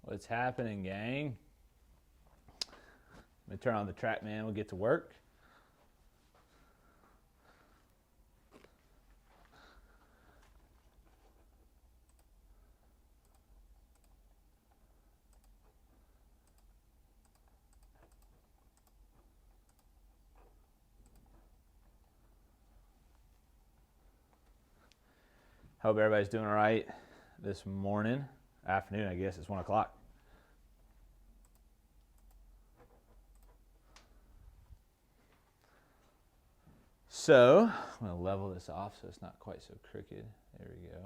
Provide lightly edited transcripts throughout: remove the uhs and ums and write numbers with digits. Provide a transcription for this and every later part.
What's happening, gang? Let me turn on the track, man. We'll get to work. Hope everybody's doing all right this morning, afternoon, I guess. It's 1 o'clock. So I'm going to level this off so it's not quite so crooked. There we go.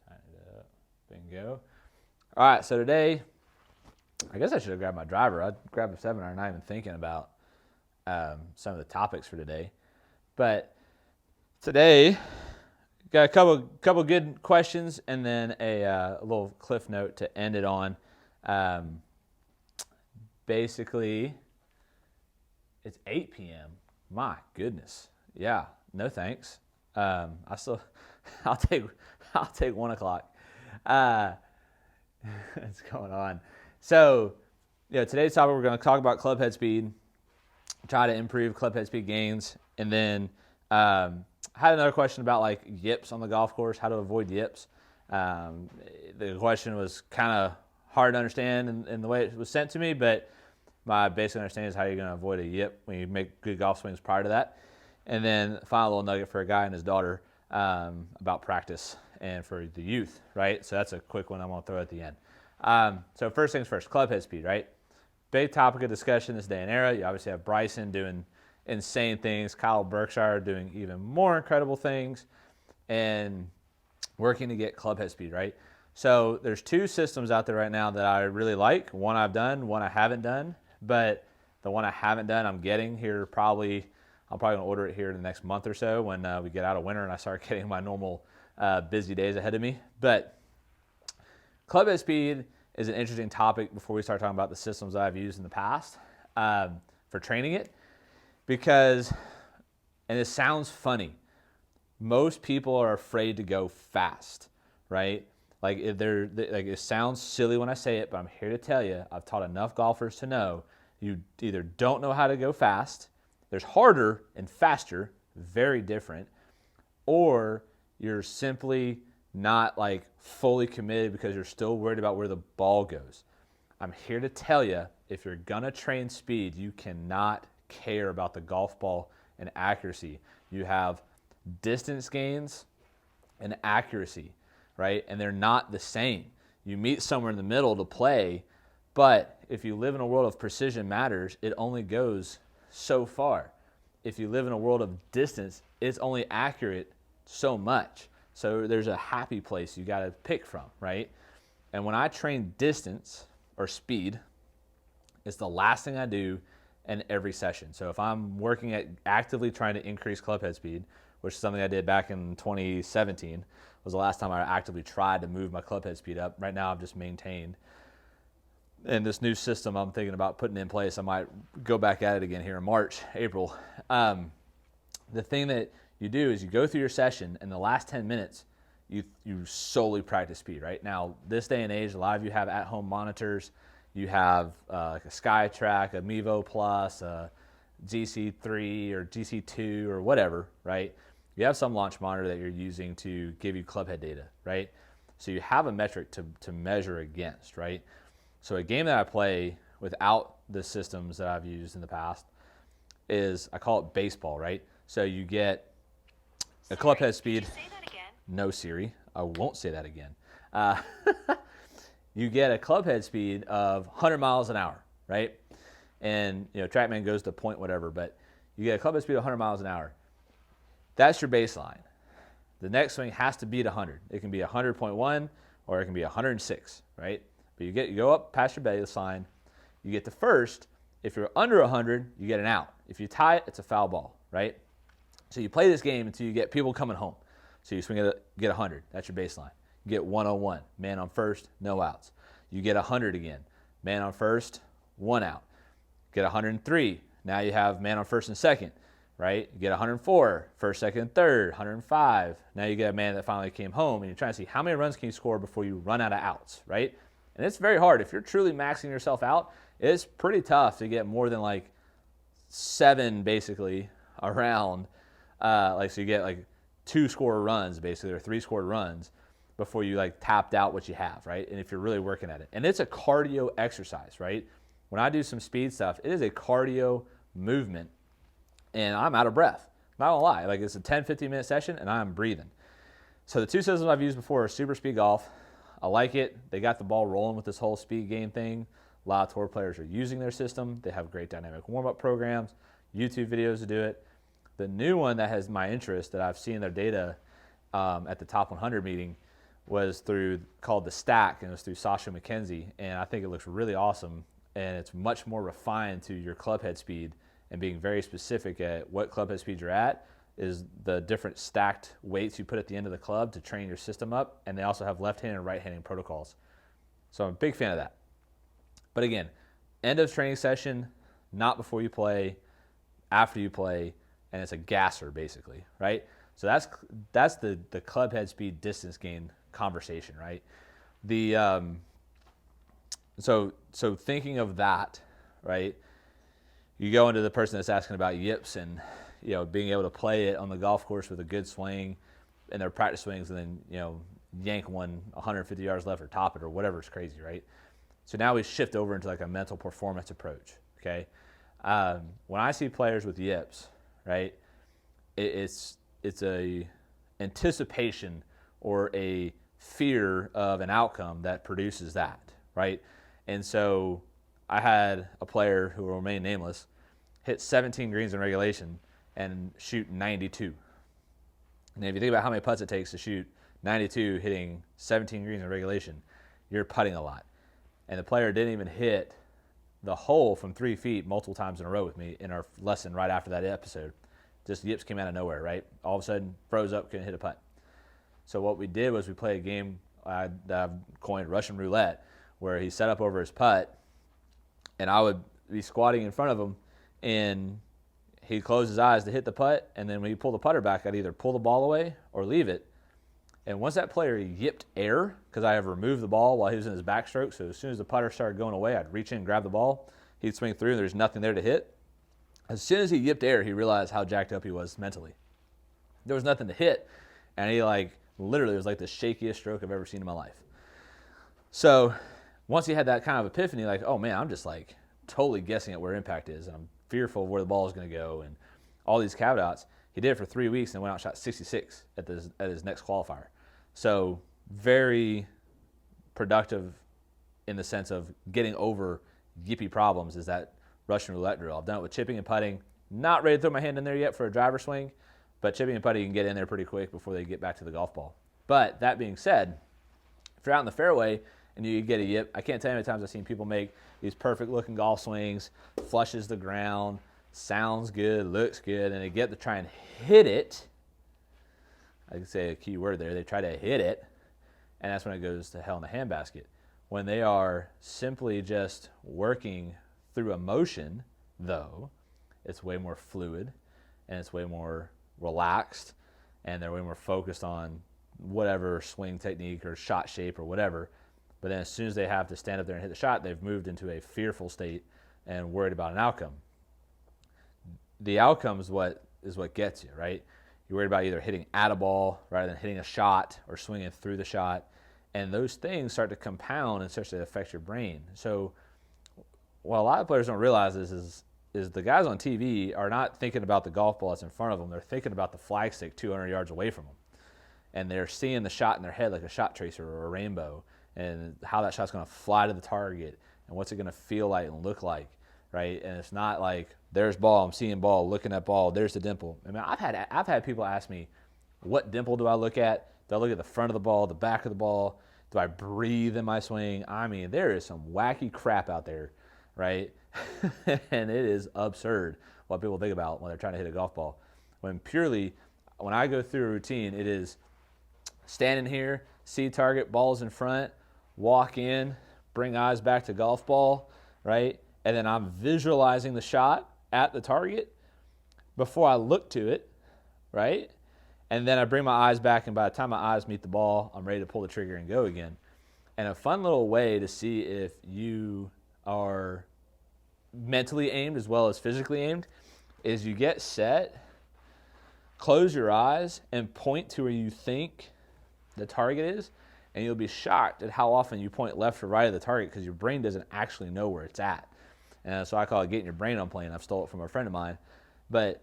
Tighten it up. Bingo. All right, so today, I guess I should have grabbed my driver. I grabbed a 7-iron, not even thinking about some of the topics for today. But today, got a couple good questions and then a little cliff note to end it on. Basically, it's 8 p.m. My goodness. Yeah, no thanks. I'll take 1 o'clock. What's going on? So, today's topic, we're going to talk about club head speed, try to improve club head speed gains, and then I had another question about like yips on the golf course, how to avoid yips. The question was kind of hard to understand in the way it was sent to me, but my basic understanding is how you're going to avoid a yip when you make good golf swings prior to that. And then final little nugget for a guy and his daughter about practice and for the youth, right? So that's a quick one I'm going to throw at the end. So first things first, club head speed, right? Big topic of discussion this day and era. You obviously have Bryson doing insane things, Kyle Berkshire doing even more incredible things, and working to get club head speed, right? So there's two systems out there right now that I really like. One I've done, one I haven't done, but the one I haven't done I'm getting here I'm probably going to order it here in the next month or so when we get out of winter and I start getting my normal busy days ahead of me. But club head speed is an interesting topic before we start talking about the systems I've used in the past for training it. Because, and it sounds funny, most people are afraid to go fast, right? Like it sounds silly when I say it, but I'm here to tell you, I've taught enough golfers to know you either don't know how to go fast, there's harder and faster, very different, or you're simply not like fully committed because you're still worried about where the ball goes. I'm here to tell you, if you're gonna train speed, you cannot care about the golf ball and accuracy. You have distance gains and accuracy, right? And they're not the same. You meet somewhere in the middle to play, but if you live in a world of precision matters, it only goes so far. If you live in a world of distance, it's only accurate so much. So there's a happy place you got to pick from, right? And when I train distance or speed, it's the last thing I do in every session. So if I'm working at actively trying to increase club head speed, which is something I did back in 2017, was the last time I actively tried to move my club head speed up. Right now I've just maintained. And this new system I'm thinking about putting in place, I might go back at it again here in March, April. The thing that you do is you go through your session, and the last 10 minutes, you solely practice speed, right? Now, this day and age, a lot of you have at-home monitors. You have like a SkyTrack, a Mevo Plus, a GC3 or GC2 or whatever, right? You have some launch monitor that you're using to give you club head data, right? So you have a metric to measure against, right? So a game that I play without the systems that I've used in the past is, I call it baseball, right? So you get a club head speed. Did you say that again? No, Siri, I won't say that again. You get a club head speed of 100 miles an hour, right? And TrackMan goes to point whatever, but you get a club head speed of 100 miles an hour. That's your baseline. The next swing has to beat 100. It can be 100.1 or it can be 106, right? But you go up past your baseline, you get to first. If you're under 100, you get an out. If you tie it, it's a foul ball, right? So you play this game until you get people coming home. So you swing it, get 100. That's your baseline. You get 101, man on first, no outs. You get 100 again, man on first, one out. Get 103. Now you have man on first and second, right? You get 104, first, second, and third, 105. Now you get a man that finally came home, and you're trying to see how many runs can you score before you run out of outs, right? And it's very hard. If you're truly maxing yourself out, it's pretty tough to get more than like 7 basically around. So you get like 2 score runs basically, or 3 scored runs before you like tapped out what you have, right? And if you're really working at it. And it's a cardio exercise, right? When I do some speed stuff, it is a cardio movement and I'm out of breath. Not gonna lie, like it's a 10, 15 minute session and I'm breathing. So the 2 systems I've used before are Super Speed Golf. I like it. They got the ball rolling with this whole speed game thing. A lot of tour players are using their system. They have great dynamic warm-up programs, YouTube videos to do it. The new one that has my interest that I've seen their data at the top 100 meeting was called the Stack, and it was through Sasha McKenzie, and I think it looks really awesome, and it's much more refined to your club head speed and being very specific at what club head speed you're at is the different stacked weights you put at the end of the club to train your system up, and they also have left-handed and right-handed protocols. So I'm a big fan of that. But again, end of training session, not before you play, after you play, and it's a gasser basically, right? So that's the club head speed distance gain conversation, right? So thinking of that, right? You go into the person that's asking about yips and being able to play it on the golf course with a good swing and their practice swings, and then yank one 150 yards left or top it or whatever is crazy, right? So now we shift over into like a mental performance approach. Okay, when I see players with yips, right, it's a anticipation or a fear of an outcome that produces that, right? And so I had a player who will remain nameless hit 17 greens in regulation and shoot 92. And if you think about how many putts it takes to shoot 92 hitting 17 greens in regulation, you're putting a lot. And the player didn't even hit the hole from 3 feet multiple times in a row with me in our lesson right after that episode. Just yips came out of nowhere, right? All of a sudden, froze up, couldn't hit a putt. So what we did was we played a game that I've coined Russian roulette, where he set up over his putt, and I would be squatting in front of him, and he'd close his eyes to hit the putt, and then when he pulled the putter back, I'd either pull the ball away or leave it. And once that player yipped air, because I have removed the ball while he was in his backstroke, so as soon as the putter started going away, I'd reach in and grab the ball. He'd swing through, and there's nothing there to hit. As soon as he yipped air, he realized how jacked up he was mentally. There was nothing to hit, and he literally was like the shakiest stroke I've ever seen in my life. So once he had that kind of epiphany, like, oh man, I'm just like totally guessing at where impact is, and I'm fearful of where the ball is going to go, and all these caveats. He did it for 3 weeks and went out and shot 66 at his next qualifier. So very productive in the sense of getting over yippy problems is that Russian roulette drill. I've done it with chipping and putting. Not ready to throw my hand in there yet for a driver swing, but chipping and putting you can get in there pretty quick before they get back to the golf ball. But that being said, if you're out in the fairway and you get a yip, I can't tell you how many times I've seen people make these perfect looking golf swings, flushes the ground, sounds good, looks good, and they get to try and hit it. I could say a key word there. They try to hit it, and that's when it goes to hell in the handbasket. When they are simply just working through emotion, though, it's way more fluid, and it's way more relaxed, and they're way more focused on whatever swing technique or shot shape or whatever. But then as soon as they have to stand up there and hit the shot, they've moved into a fearful state and worried about an outcome. The outcome is what gets you, right? You're worried about either hitting at a ball rather than hitting a shot or swinging through the shot. And those things start to compound and start to affect your brain. So what a lot of players don't realize is the guys on TV are not thinking about the golf ball that's in front of them. They're thinking about the flagstick 200 yards away from them. And they're seeing the shot in their head like a shot tracer or a rainbow, and how that shot's going to fly to the target and what's it going to feel like and look like, right? And it's not like there's ball, I'm seeing ball, looking at ball, there's the dimple. I mean, I've had people ask me, what dimple do I look at? Do I look at the front of the ball, the back of the ball? Do I breathe in my swing? I mean, there is some wacky crap out there, right? And it is absurd what people think about when they're trying to hit a golf ball. When I go through a routine, it is standing here, see target, balls in front, walk in, bring eyes back to golf ball, right? And then I'm visualizing the shot at the target before I look to it, right? And then I bring my eyes back, and by the time my eyes meet the ball, I'm ready to pull the trigger and go again. And a fun little way to see if you are mentally aimed as well as physically aimed is you get set, close your eyes, and point to where you think the target is, and you'll be shocked at how often you point left or right of the target because your brain doesn't actually know where it's at. And so I call it getting your brain on plane. I've stole it from a friend of mine. But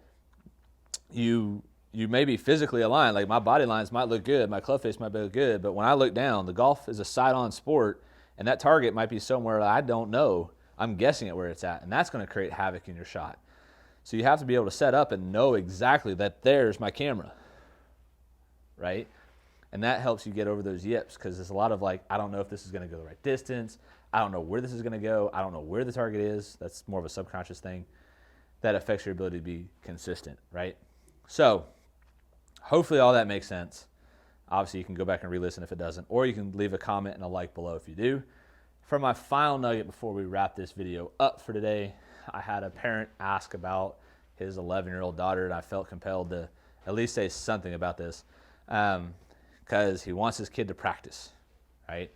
you may be physically aligned. Like my body lines might look good, my club face might look good, but when I look down, the golf is a side-on sport, and that target might be somewhere that I don't know. I'm guessing at where it's at, and that's going to create havoc in your shot. So you have to be able to set up and know exactly that there's my camera, right? And that helps you get over those yips, because there's a lot of like, I don't know if this is going to go the right distance. I don't know where this is going to go. I don't know where the target is. That's more of a subconscious thing that affects your ability to be consistent, right? So hopefully all that makes sense. Obviously, you can go back and re-listen if it doesn't, or you can leave a comment and a like below if you do. For my final nugget before we wrap this video up for today, I had a parent ask about his 11-year-old daughter, and I felt compelled to at least say something about this because he wants his kid to practice, right?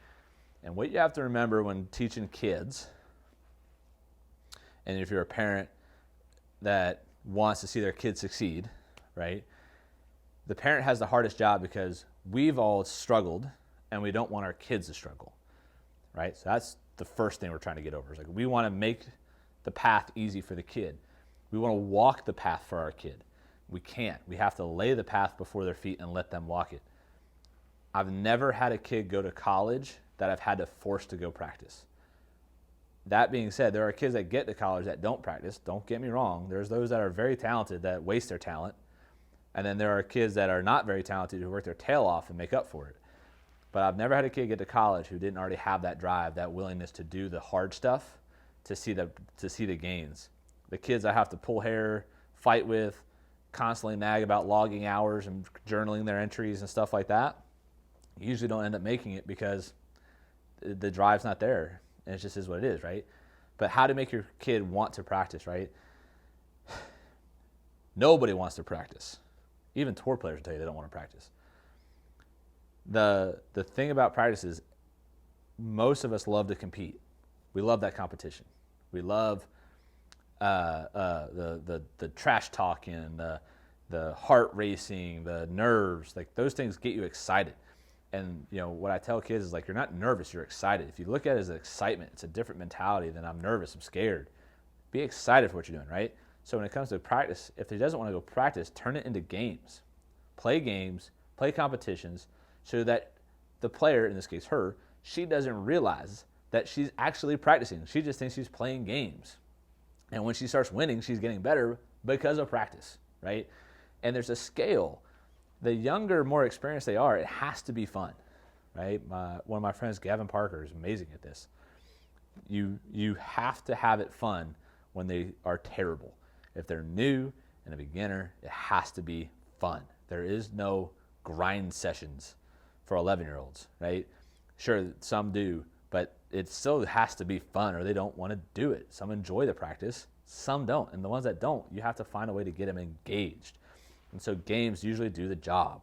And what you have to remember when teaching kids, and if you're a parent that wants to see their kids succeed, right? The parent has the hardest job because we've all struggled and we don't want our kids to struggle, right? So that's the first thing we're trying to get over. Is like we want to make the path easy for the kid. We want to walk the path for our kid. We can't. We have to lay the path before their feet and let them walk it. I've never had a kid go to college that I've had to force to go practice. That being said, there are kids that get to college that don't practice. Don't get me wrong. There's those that are very talented that waste their talent. And then there are kids that are not very talented who work their tail off and make up for it. But I've never had a kid get to college who didn't already have that drive, that willingness to do the hard stuff to see the gains. The kids I have to pull hair, fight with, constantly nag about logging hours and journaling their entries and stuff like that, usually don't end up making it because the drive's not there. And it just is what it is, right? But how to make your kid want to practice, right? Nobody wants to practice. Even tour players will tell you they don't want to practice. The thing about practice is most of us love to compete. We love that competition. We love the trash talking, the heart racing, the nerves. Like those things get you excited. And you know what I tell kids is like, you're not nervous, you're excited. If you look at it as an excitement, it's a different mentality than I'm nervous, I'm scared. Be excited for what you're doing, right? So when it comes to practice, if he doesn't want to go practice, turn it into games. Play games, play competitions, so that the player, in this case her, she doesn't realize that she's actually practicing. She just thinks she's playing games. And when she starts winning, she's getting better because of practice, right? And there's a scale. The younger, more experienced they are, it has to be fun, right? One of my friends, Gavin Parker, is amazing at this. You have to have it fun when they are terrible. If they're new and a beginner, it has to be fun. There is no grind sessions for 11-year-olds, right? Sure, some do, but it still has to be fun or they don't want to do it. Some enjoy the practice, some don't. And the ones that don't, you have to find a way to get them engaged. And so games usually do the job,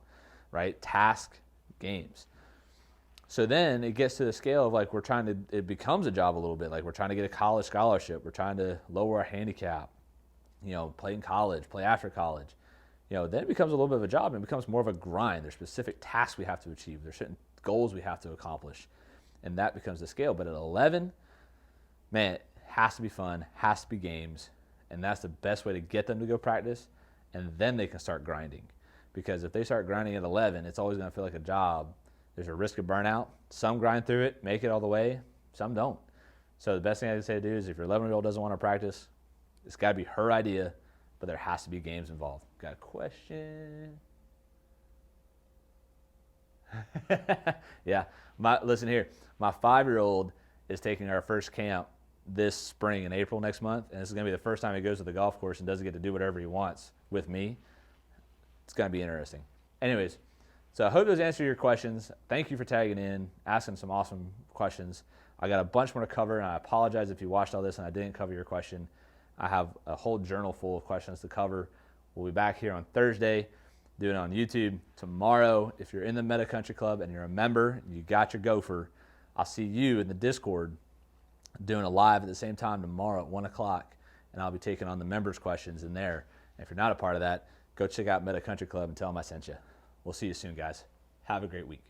right? Task games. So then it gets to the scale of like it becomes a job a little bit. Like we're trying to get a college scholarship. We're trying to lower our handicap, play in college, play after college. Then it becomes a little bit of a job and it becomes more of a grind. There's specific tasks we have to achieve. There's certain goals we have to accomplish. And that becomes the scale. But at 11, man, it has to be fun, has to be games. And that's the best way to get them to go practice. And then they can start grinding. Because if they start grinding at 11, it's always going to feel like a job. There's a risk of burnout. Some grind through it, make it all the way. Some don't. So the best thing I can say to do is if your 11-year-old doesn't want to practice, it's got to be her idea, but there has to be games involved. Got a question? Yeah. Listen here. My 5-year-old is taking our first camp this spring in April next month, and this is going to be the first time he goes to the golf course and doesn't get to do whatever he wants with me. It's going to be interesting. Anyways, so I hope those answer your questions. Thank you for tagging in, asking some awesome questions. I got a bunch more to cover, and I apologize if you watched all this and I didn't cover your question. I have a whole journal full of questions to cover. We'll be back here on Thursday, doing it on YouTube. Tomorrow, if you're in the Meta Country Club and you're a member, you got your gopher, I'll see you in the Discord doing a live at the same time tomorrow at 1 o'clock, and I'll be taking on the members' questions in there. And if you're not a part of that, go check out Meta Country Club and tell them I sent you. We'll see you soon, guys. Have a great week.